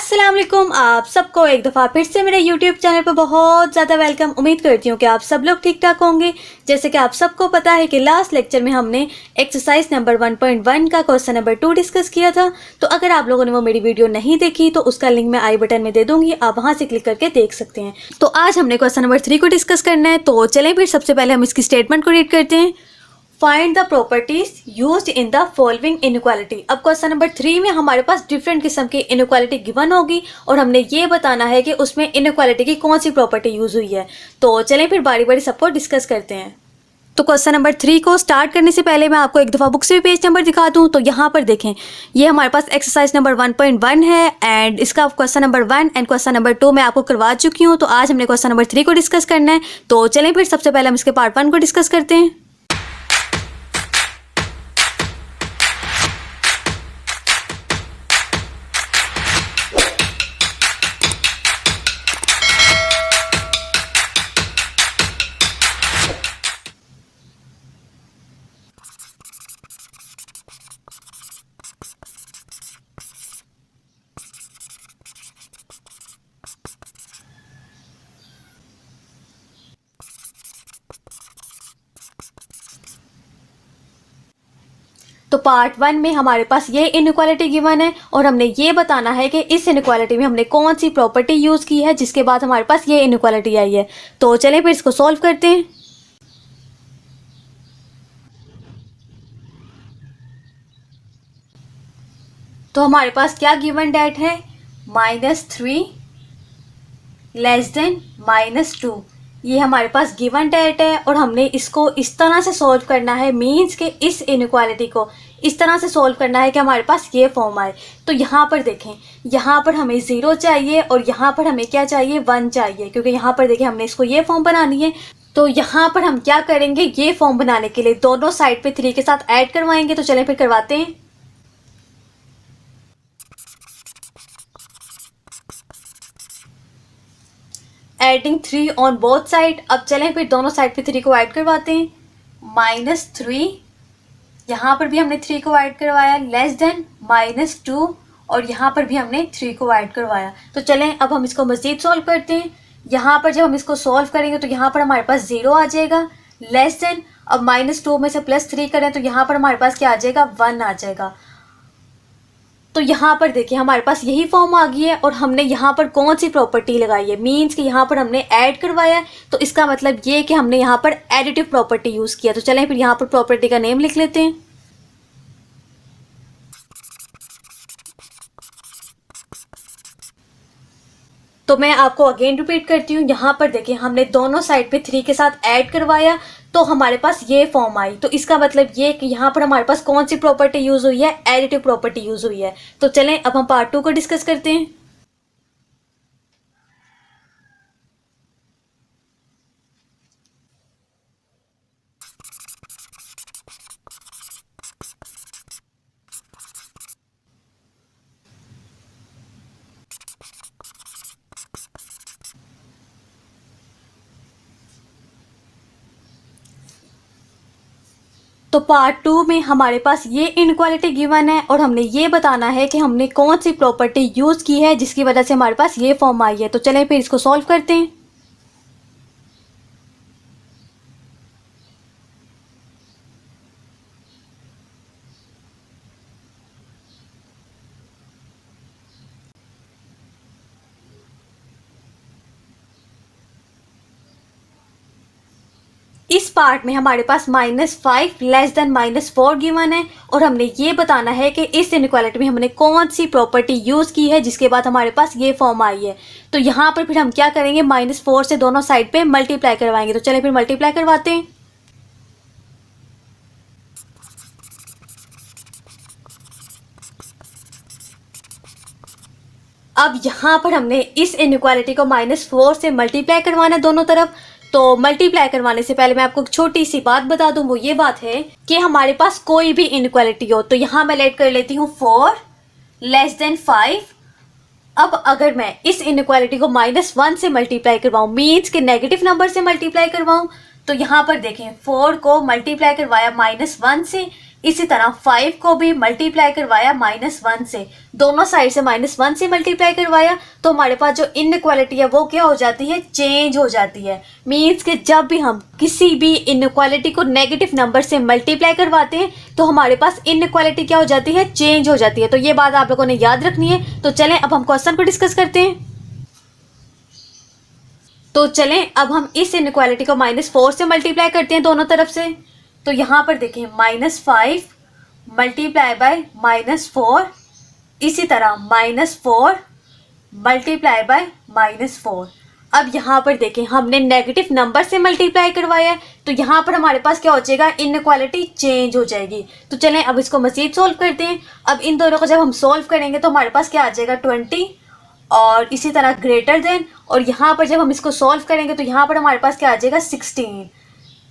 अस्सलाम वालेकुम। आप सबको एक दफ़ा फिर से मेरे YouTube चैनल पर बहुत ज़्यादा वेलकम। उम्मीद करती हूँ कि आप सब लोग ठीक ठाक होंगे। जैसे कि आप सबको पता है कि लास्ट लेक्चर में हमने एक्सरसाइज नंबर 1.1 का क्वेश्चन नंबर 2 डिस्कस किया था। तो अगर आप लोगों ने वो मेरी वीडियो नहीं देखी तो उसका लिंक मैं आई बटन में दे दूँगी, आप वहाँ से क्लिक करके देख सकते हैं। तो आज हमने क्वेश्चन नंबर 3 को डिस्कस करना है। तो चलें फिर सबसे पहले हम इसकी स्टेटमेंट को रीड करते हैं। Find the properties used in the following inequality. अब क्वेश्चन नंबर 3 में हमारे पास डिफरेंट किस्म की इनइक्वालिटी गिवन होगी और हमने ये बताना है कि उसमें इनइक्वालिटी की कौन सी प्रॉपर्टी यूज हुई है। तो चलें फिर बारी बारी सबको डिस्कस करते हैं। तो क्वेश्चन नंबर 3 को स्टार्ट करने से पहले मैं आपको एक दफ़ा बुक से भी पेज नंबर दिखा दूं। तो यहाँ पर देखें, ये हमारे पास एक्सरसाइज नंबर 1.1 है एंड इसका question number 1 and question number 2 मैं आपको करवा चुकी हूँ। तो आज हमने क्वेश्चन नंबर 3 को डिस्कस करना है। तो चलें फिर सबसे पहले हम इसके पार्ट 1 को डिस्कस करते हैं। तो पार्ट 1 में हमारे पास ये इनइक्वालिटी गिवन है और हमने ये बताना है कि इस इनइक्वालिटी में हमने कौन सी प्रॉपर्टी यूज़ की है जिसके बाद हमारे पास ये इनइक्वालिटी आई है। तो चलें फिर इसको सॉल्व करते हैं। तो हमारे पास क्या गिवन डेट है, -3 <-2। ये हमारे पास गिवन डेट है और हमने इसको इस तरह से सॉल्व करना है, मीन्स के इस इनइक्वालिटी को इस तरह से सॉल्व करना है कि हमारे पास ये फॉर्म आए। तो यहाँ पर देखें, यहाँ पर हमें 0 चाहिए और यहाँ पर हमें क्या चाहिए, 1 चाहिए, क्योंकि यहाँ पर देखें हमने इसको ये फॉर्म बनानी है। तो यहाँ पर हम क्या करेंगे, ये फॉर्म बनाने के लिए दोनों साइड पे 3 के साथ ऐड करवाएंगे। तो चलें फिर करवाते हैं। Adding 3 on both side. अब चलें फिर दोनों साइड पे 3 को ऐड करवाते हैं। -3, यहाँ पर भी हमने 3 को ऐड करवाया, <-2 और यहाँ पर भी हमने 3 को ऐड करवाया। तो चलें अब हम इसको मज़ीद सॉल्व करते हैं। यहाँ पर जब हम इसको सॉल्व करेंगे तो यहाँ पर हमारे पास 0 आ जाएगा, अब -2 में से +3 करें तो यहाँ पर हमारे पास क्या आ जाएगा, 1 आ जाएगा। तो यहाँ पर देखिए हमारे पास यही फॉर्म आ गई है और हमने यहाँ पर कौन सी प्रॉपर्टी लगाई है, मीन्स कि यहाँ पर हमने ऐड करवाया है। तो इसका मतलब ये कि हमने यहाँ पर एडिटिव प्रॉपर्टी यूज़ किया। तो चलें फिर यहाँ पर प्रॉपर्टी का नेम लिख लेते हैं। तो मैं आपको अगेन रिपीट करती हूँ। यहाँ पर देखिए हमने दोनों साइड पे 3 के साथ ऐड करवाया तो हमारे पास ये फॉर्म आई। तो इसका मतलब ये कि यहाँ पर हमारे पास कौन सी प्रॉपर्टी यूज़ हुई है, एडिटिव प्रॉपर्टी यूज़ हुई है। तो चलें अब हम पार्ट 2 को डिस्कस करते हैं। तो पार्ट 2 में हमारे पास ये इनइक्वालिटी गिवन है और हमने ये बताना है कि हमने कौन सी प्रॉपर्टी यूज़ की है जिसकी वजह से हमारे पास ये फॉर्म आई है। तो चलें फिर इसको सॉल्व करते हैं। इस पार्ट में हमारे पास -5 <-4 गिवन है और हमने ये बताना है कि इस इनइक्वालिटी में हमने कौन सी प्रॉपर्टी यूज़ की है जिसके बाद हमारे पास ये फॉर्म आई है। तो यहाँ पर फिर हम क्या करेंगे, -4 से दोनों साइड पे मल्टीप्लाई करवाएंगे। तो चलें फिर मल्टीप्लाई करवाते हैं। अब यहाँ पर हमने इस इनइक्वालिटी को -4 से मल्टीप्लाई करवाना है दोनों तरफ। तो मल्टीप्लाई करवाने से पहले मैं आपको एक छोटी सी बात बता दूं, वो ये बात है कि हमारे पास कोई भी इनइक्वालिटी हो तो यहाँ मैं लेट कर लेती हूँ 4 <-5। अब अगर मैं इस इनइक्वालिटी को -1 से मल्टीप्लाई करवाऊँ, मीन्स के नेगेटिव नंबर से मल्टीप्लाई करवाऊँ, तो यहाँ पर देखें 4 को मल्टीप्लाई करवाया -1 से, इसी तरह 5 को भी मल्टीप्लाई करवाया -1 से, दोनों साइड से -1 से मल्टीप्लाई करवाया, तो हमारे पास जो इनइक्वालिटी है वो क्या हो जाती है, चेंज हो जाती है। मीन्स कि जब भी हम किसी भी इनइक्वालिटी को नेगेटिव नंबर से मल्टीप्लाई करवाते हैं तो हमारे पास इनइक्वालिटी क्या हो जाती है, चेंज हो जाती है। तो ये बात आप लोगों ने याद रखनी है। तो चलें अब हम क्वेश्चन को डिस्कस करते हैं। तो चलें अब हम इस इनइक्वालिटी को -4 से मल्टीप्लाई करते हैं दोनों तरफ से। तो यहाँ पर देखें -5 मल्टीप्लाई बाय -4, इसी तरह -4 मल्टीप्लाई बाय -4। अब यहाँ पर देखें हमने नेगेटिव नंबर से मल्टीप्लाई करवाया है, तो यहाँ पर हमारे पास क्या हो जाएगा, इनइक्वालिटी चेंज हो जाएगी। तो चलें अब इसको मज़ीद सोल्व करते हैं। अब इन दोनों को जब हम सोल्व करेंगे तो हमारे पास क्या आ जाएगा, 20 और इसी तरह ग्रेटर देन, और यहाँ पर जब हम इसको सॉल्व करेंगे तो यहाँ पर हमारे पास क्या आ जाएगा, 16।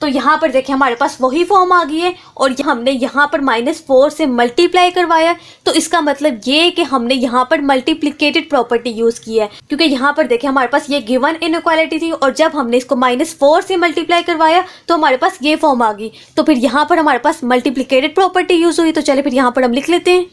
तो यहाँ पर देखें हमारे पास वही फॉर्म आ गई है और हमने यहाँ पर -4 से मल्टीप्लाई करवाया। तो इसका मतलब ये कि हमने यहाँ पर मल्टीप्लिकेटेड प्रॉपर्टी यूज़ की है, क्योंकि यहाँ पर देखें हमारे पास ये गिवन इनइक्वालिटी थी और जब हमने इसको -4 से मल्टीप्लाई करवाया तो हमारे पास ये फॉर्म आ गई। तो फिर यहाँ पर हमारे पास मल्टीप्लिकेटेड प्रॉपर्टी यूज़ हुई। तो चलिए फिर यहाँ पर हम लिख लेते हैं।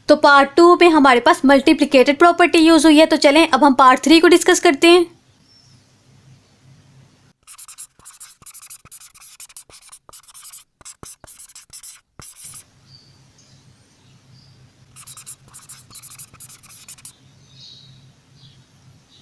तो पार्ट 2 में हमारे पास मल्टीप्लिकेटेड प्रॉपर्टी यूज हुई है। तो चलें अब हम पार्ट 3 को डिस्कस करते हैं।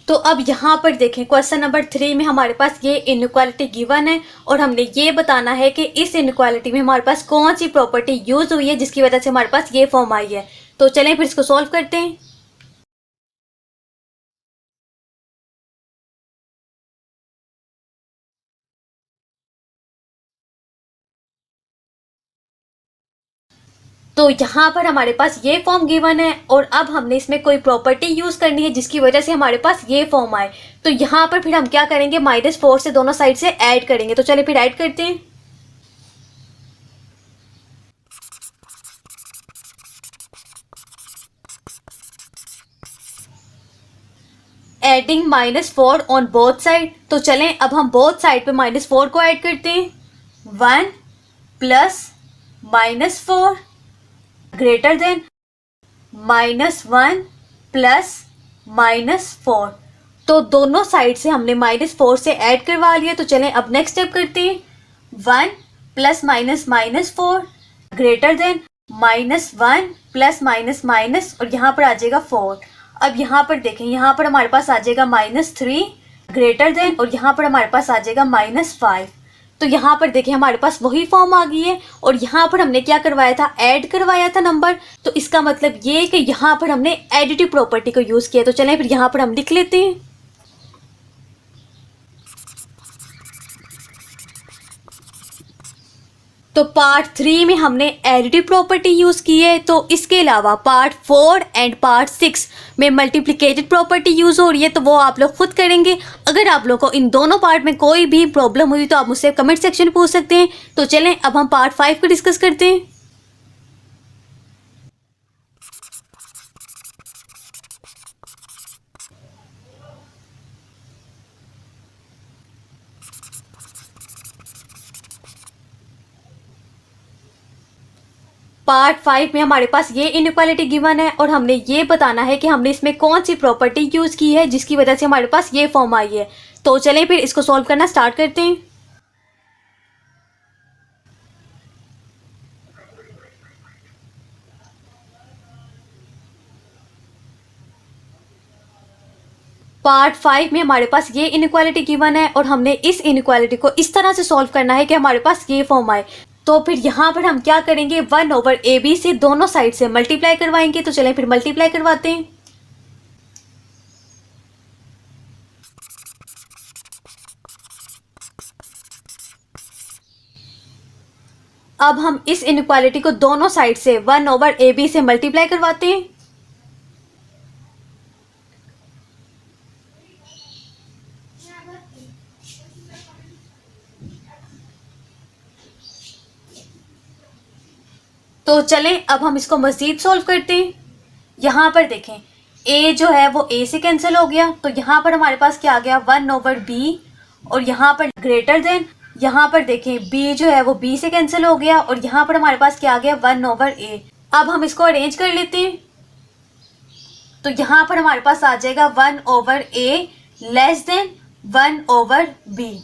तो अब यहाँ पर देखें क्वेश्चन नंबर 3 में हमारे पास ये इनइक्वालिटी गिवन है और हमने ये बताना है कि इस इनइक्वालिटी में हमारे पास कौन सी प्रॉपर्टी यूज हुई है जिसकी वजह से हमारे पास ये फॉर्म आई है। तो चलें फिर इसको सॉल्व करते हैं। तो यहाँ पर हमारे पास ये फॉर्म गिवन है और अब हमने इसमें कोई प्रॉपर्टी यूज करनी है जिसकी वजह से हमारे पास ये फॉर्म आए। तो यहाँ पर फिर हम क्या करेंगे, -4 से दोनों साइड से ऐड करेंगे। तो चलिए फिर ऐड करते हैं। Adding -4 on both side. तो चलें अब हम बोथ साइड पे -4 को ऐड करते हैं। 1 प्लस -4 ग्रेटर देन -1 प्लस -4। तो दोनों साइड से हमने -4 से ऐड करवा लिया। तो चलें अब नेक्स्ट स्टेप करते हैं। 1 plus -4 greater than -1 plus minus और यहाँ पर आ जाएगा 4। अब यहाँ पर देखें, यहाँ पर हमारे पास आ जाएगा -3 ग्रेटर देन और यहाँ पर हमारे पास आ जाएगा -5। तो यहाँ पर देखिए हमारे पास वही फॉर्म आ गई है और यहाँ पर हमने क्या करवाया था, ऐड करवाया था नंबर। तो इसका मतलब ये कि यहाँ पर हमने एडिटिव प्रॉपर्टी को यूज़ किया। तो चलें फिर यहाँ पर हम लिख लेते हैं। तो पार्ट 3 में हमने एडिटिव प्रॉपर्टी यूज़ की है। तो इसके अलावा पार्ट 4 एंड पार्ट 6 में मल्टीप्लिकेटेड प्रॉपर्टी यूज़ हो रही है, तो वो आप लोग खुद करेंगे। अगर आप लोग को इन दोनों पार्ट में कोई भी प्रॉब्लम हुई तो आप मुझसे कमेंट सेक्शन में पूछ सकते हैं। तो चलें अब हम पार्ट 5 को डिस्कस करते हैं। पार्ट 5 में हमारे पास ये इनइक्वालिटी गिवन है और हमने ये बताना है कि हमने इसमें कौन सी प्रॉपर्टी यूज़ की है जिसकी वजह से हमारे पास ये फॉर्म आई है। तो चलें फिर इसको सॉल्व करना स्टार्ट करते हैं। पार्ट 5 में हमारे पास ये इनइक्वालिटी गिवन है और हमने इस इनइक्वालिटी को इस तरह से सॉल्व करना है कि हमारे पास ये फॉर्म आए। तो फिर यहाँ पर हम क्या करेंगे, 1/AB से दोनों साइड से मल्टीप्लाई करवाएंगे। तो चलें फिर मल्टीप्लाई करवाते हैं। अब हम इस इनइक्वालिटी को दोनों साइड से 1/AB से मल्टीप्लाई करवाते हैं। तो चलें अब हम इसको मज़ीद सॉल्व करते हैं। यहाँ पर देखें ए जो है वो ए से कैंसिल हो गया, तो यहाँ पर हमारे पास क्या आ गया 1/b, और यहाँ पर ग्रेटर देन, यहाँ पर देखें b जो है वो b से कैंसिल हो गया, और यहाँ पर हमारे पास क्या आ गया 1/a। अब हम इसको अरेंज कर लेते हैं, तो यहाँ पर हमारे पास आ जाएगा 1/a लेस देन 1/b।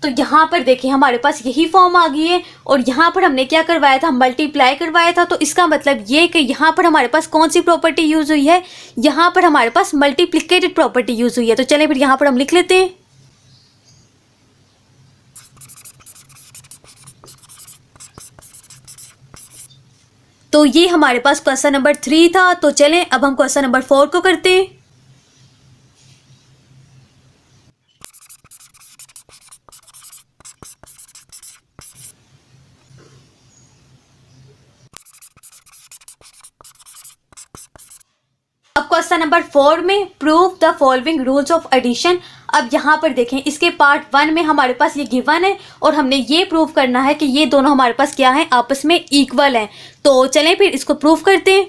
तो यहाँ पर देखिए हमारे पास यही फॉर्म आ गई है, और यहाँ पर हमने क्या करवाया था, मल्टीप्लाई करवाया था। तो इसका मतलब ये कि यहाँ पर हमारे पास कौन सी प्रॉपर्टी यूज हुई है, यहाँ पर हमारे पास मल्टीप्लिकेटेड प्रॉपर्टी यूज हुई है। तो चलें फिर यहाँ पर हम लिख लेते हैं। तो ये हमारे पास क्वेश्चन नंबर 3 था। तो चलें अब हम क्वेश्चन नंबर 4 को करते हैं। अब क्वेश्चन नंबर 4 में prove the following rules of addition. अब यहाँ पर देखें इसके पार्ट 1 में हमारे पास ये गिवन है, और हमने ये प्रूव करना है कि ये दोनों हमारे पास क्या है, आपस में इक्वल हैं। तो चलें फिर इसको प्रूव करते हैं।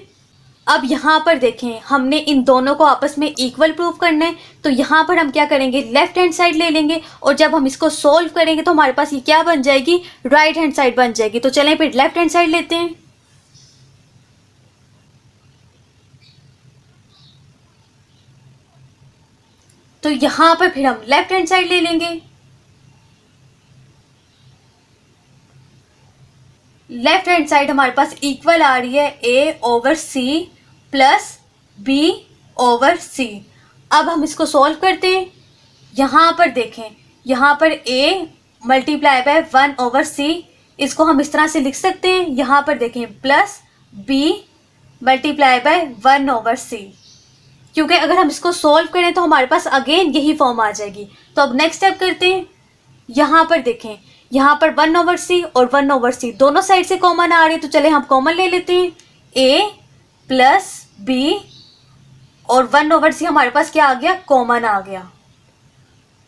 अब यहाँ पर देखें हमने इन दोनों को आपस में इक्वल प्रूव करना है, तो यहाँ पर हम क्या करेंगे, लेफ्ट हैंड साइड ले लेंगे, और जब हम इसको सोल्व करेंगे तो हमारे पास ये क्या बन जाएगी, राइट हैंड साइड बन जाएगी। तो चलें फिर लेफ्ट हैंड साइड लेते हैं। तो यहाँ पर फिर हम लेफ्ट हैंड साइड ले लेंगे। लेफ्ट हैंड साइड हमारे पास इक्वल आ रही है a/c प्लस b/c। अब हम इसको सॉल्व करते हैं। यहाँ पर देखें, यहाँ पर a मल्टीप्लाई बाय 1/c, इसको हम इस तरह से लिख सकते हैं। यहाँ पर देखें plus b multiply by 1/c, क्योंकि अगर हम इसको सॉल्व करें तो हमारे पास अगेन यही फॉर्म आ जाएगी। तो अब नेक्स्ट स्टेप करते हैं। यहाँ पर देखें, यहाँ पर 1/c और 1/c दोनों साइड से कॉमन आ रहे हैं, तो चले हम कॉमन ले लेते हैं। a प्लस b और 1/c हमारे पास क्या आ गया, कॉमन आ गया।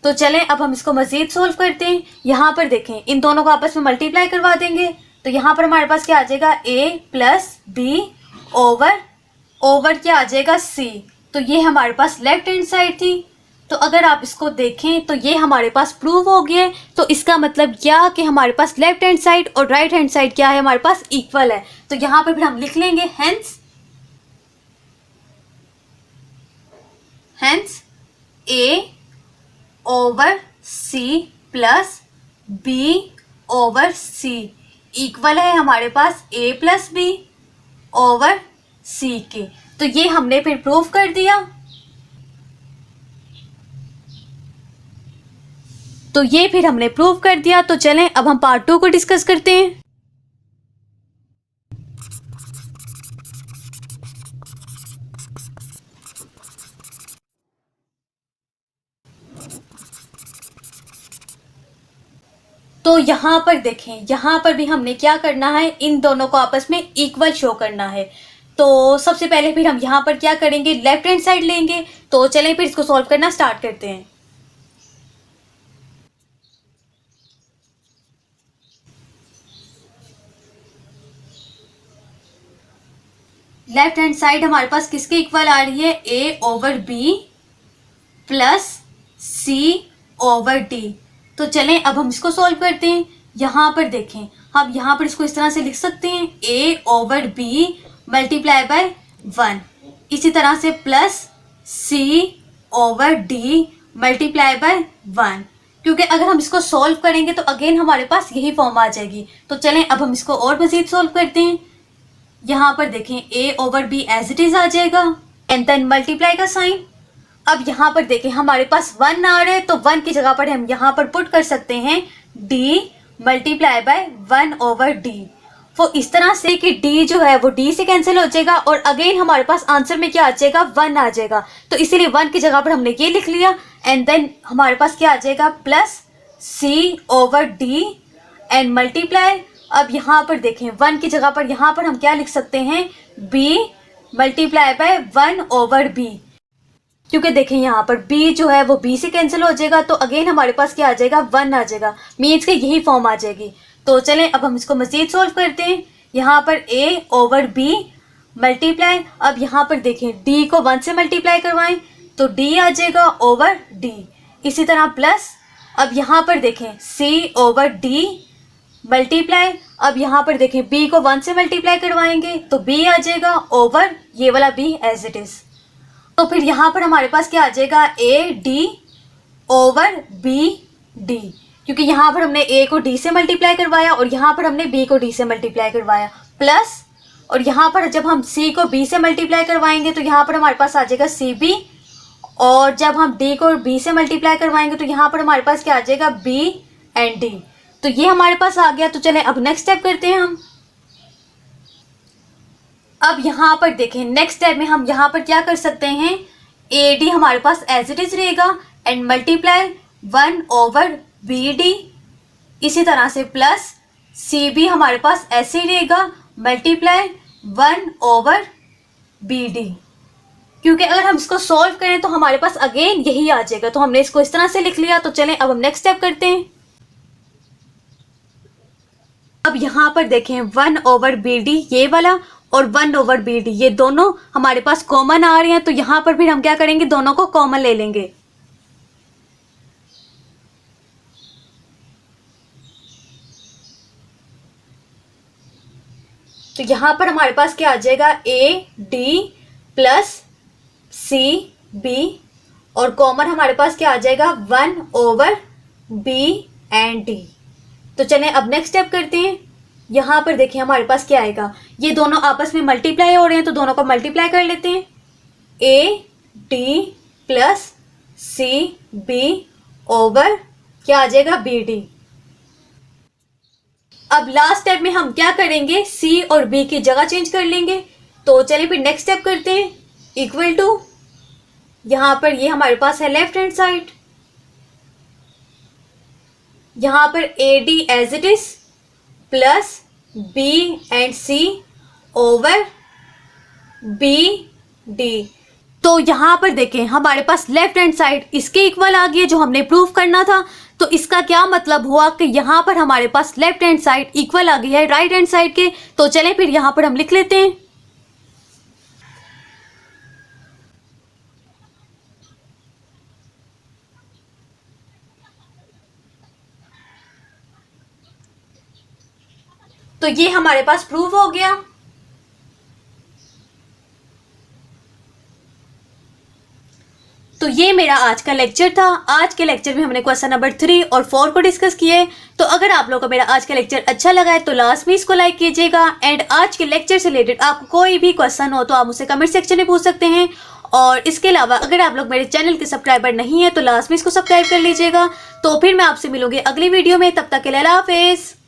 तो चलें अब हम इसको मजीद सोल्व करते हैं। यहाँ पर देखें इन दोनों को आपस में मल्टीप्लाई करवा देंगे, तो यहाँ पर हमारे पास क्या आ जाएगा, a प्लस b ओवर क्या आ जाएगा, c। तो ये हमारे पास लेफ्ट हैंड साइड थी। तो अगर आप इसको देखें तो ये हमारे पास प्रूव हो गया है। तो इसका मतलब क्या कि हमारे पास लेफ्ट हैंड साइड और राइट हैंड साइड क्या है, हमारे पास इक्वल है। तो यहाँ पर फिर हम लिख लेंगे hence a/c plus b/c equal है हमारे पास a प्लस b/c के। तो ये हमने फिर प्रूव कर दिया। तो ये फिर हमने प्रूव कर दिया। तो चलें अब हम पार्ट 2 को डिस्कस करते हैं। तो यहाँ पर देखें, यहाँ पर भी हमने क्या करना है, इन दोनों को आपस में इक्वल शो करना है। तो सबसे पहले फिर हम यहाँ पर क्या करेंगे, लेफ्ट हैंड साइड लेंगे। तो चलें फिर इसको सॉल्व करना स्टार्ट करते हैं। लेफ्ट हैंड साइड हमारे पास किसके इक्वल आ रही है, a/b प्लस c/d। तो चलें अब हम इसको सॉल्व करते हैं। यहाँ पर देखें, हम यहाँ पर इसको इस तरह से लिख सकते हैं, a/b मल्टीप्लाई बाय 1, इसी तरह से प्लस c/d मल्टीप्लाई बाय 1, क्योंकि अगर हम इसको सॉल्व करेंगे तो अगेन हमारे पास यही फॉर्म आ जाएगी। तो चलें अब हम इसको और मजीद सॉल्व करते हैं। यहाँ पर देखें a/b एज इट इज आ जाएगा, एंड देन मल्टीप्लाई का साइन। अब यहाँ पर देखें हमारे पास 1 आ रहा है, तो 1 की जगह पर हम यहाँ पर पुट कर सकते हैं d मल्टीप्लाई बाय 1/d। वो इस तरह से कि d जो है वो d से कैंसिल हो जाएगा, और अगेन हमारे पास आंसर में क्या आ जाएगा, 1 आ जाएगा। तो इसीलिए 1 की जगह पर हमने ये लिख लिया, एंड देन हमारे पास क्या आ जाएगा, प्लस c/d एंड मल्टीप्लाई। अब यहाँ पर देखें 1 की जगह पर यहाँ पर हम क्या लिख सकते हैं, b मल्टीप्लाई बाय 1/b, क्योंकि देखें यहाँ पर b जो है वो b से कैंसिल हो जाएगा, तो अगेन हमारे पास क्या आ जाएगा, 1 आ जाएगा। मीन्स के यही फॉर्म आ जाएगी। तो चलें अब हम इसको मजीद सॉल्व करते हैं। यहाँ पर a/b मल्टीप्लाई, अब यहाँ पर देखें d को 1 से मल्टीप्लाई करवाएं तो d आ जाएगा ओवर d। इसी तरह प्लस, अब यहाँ पर देखें c ओवर d मल्टीप्लाई, अब यहाँ पर देखें b को 1 से मल्टीप्लाई करवाएंगे तो b आ जाएगा ओवर ये वाला b एज इट इज। तो फिर यहाँ पर हमारे पास क्या आ जाएगा a d over b d, क्योंकि यहाँ पर हमने a को d से मल्टीप्लाई करवाया और यहाँ पर हमने b को d से मल्टीप्लाई करवाया, प्लस और यहाँ पर जब हम c को b से मल्टीप्लाई करवाएंगे तो यहाँ पर हमारे पास आ जाएगा cb, और जब हम d को b से मल्टीप्लाई करवाएंगे तो यहाँ पर हमारे पास क्या आ जाएगा b एंड d। तो ये हमारे पास आ गया। तो चलें अब नेक्स्ट स्टेप करते हैं हम। अब यहाँ पर देखें नेक्स्ट स्टेप में हम यहाँ पर क्या कर सकते हैं, AD हमारे पास एज इट इज रहेगा एंड मल्टीप्लाई 1 ओवर BD, इसी तरह से प्लस CB हमारे पास ऐसे ही रहेगा मल्टीप्लाई 1 ओवर BD, क्योंकि अगर हम इसको सॉल्व करें तो हमारे पास अगेन यही आ जाएगा। तो हमने इसको इस तरह से लिख लिया। तो चलें अब हम नेक्स्ट स्टेप करते हैं। अब यहाँ पर देखें 1 ओवर BD ये वाला और 1 ओवर BD ये दोनों हमारे पास कॉमन आ रहे हैं, तो यहाँ पर फिर हम क्या करेंगे, दोनों को कॉमन ले लेंगे। तो यहाँ पर हमारे पास क्या आ जाएगा AD प्लस CB और कॉमन हमारे पास क्या आ जाएगा 1 ओवर B एंड D। तो चलें अब नेक्स्ट स्टेप करते हैं। यहाँ पर देखिए हमारे पास क्या आएगा, ये दोनों आपस में मल्टीप्लाई हो रहे हैं तो दोनों को मल्टीप्लाई कर लेते हैं। AD प्लस CB ओवर क्या आ जाएगा BD। अब लास्ट स्टेप में हम क्या करेंगे, C और B की जगह चेंज कर लेंगे। तो चलिए फिर नेक्स्ट स्टेप करते हैं। इक्वल टू, यहाँ पर ये हमारे पास है लेफ्ट हैंड साइड, यहाँ पर AD as it is plus B and C over BD। तो यहाँ पर देखें हमारे पास लेफ्ट हैंड साइड इसके इक्वल आ गई है जो हमने प्रूव करना था। तो इसका क्या मतलब हुआ कि यहाँ पर हमारे पास लेफ्ट हैंड साइड इक्वल आ गई है राइट हैंड साइड के। तो चलें फिर यहाँ पर हम लिख लेते हैं। तो ये हमारे पास प्रूव हो गया। तो ये मेरा आज का लेक्चर था। आज के लेक्चर में हमने क्वेश्चन नंबर 3 और 4 को डिस्कस किए। तो अगर आप लोगों को मेरा आज का लेक्चर अच्छा लगा है तो लास्ट में इसको लाइक कीजिएगा। एंड आज के लेक्चर से रिलेटेड आपको कोई भी क्वेश्चन हो तो आप मुझसे कमेंट सेक्शन में पूछ सकते हैं। और इसके अलावा अगर आप लोग मेरे चैनल के सब्सक्राइबर नहीं है तो लास्ट में इसको सब्सक्राइब कर लीजिएगा। तो फिर मैं आपसे मिलूंगी अगली वीडियो में, तब तक के लिए अल्लाह हाफिज़।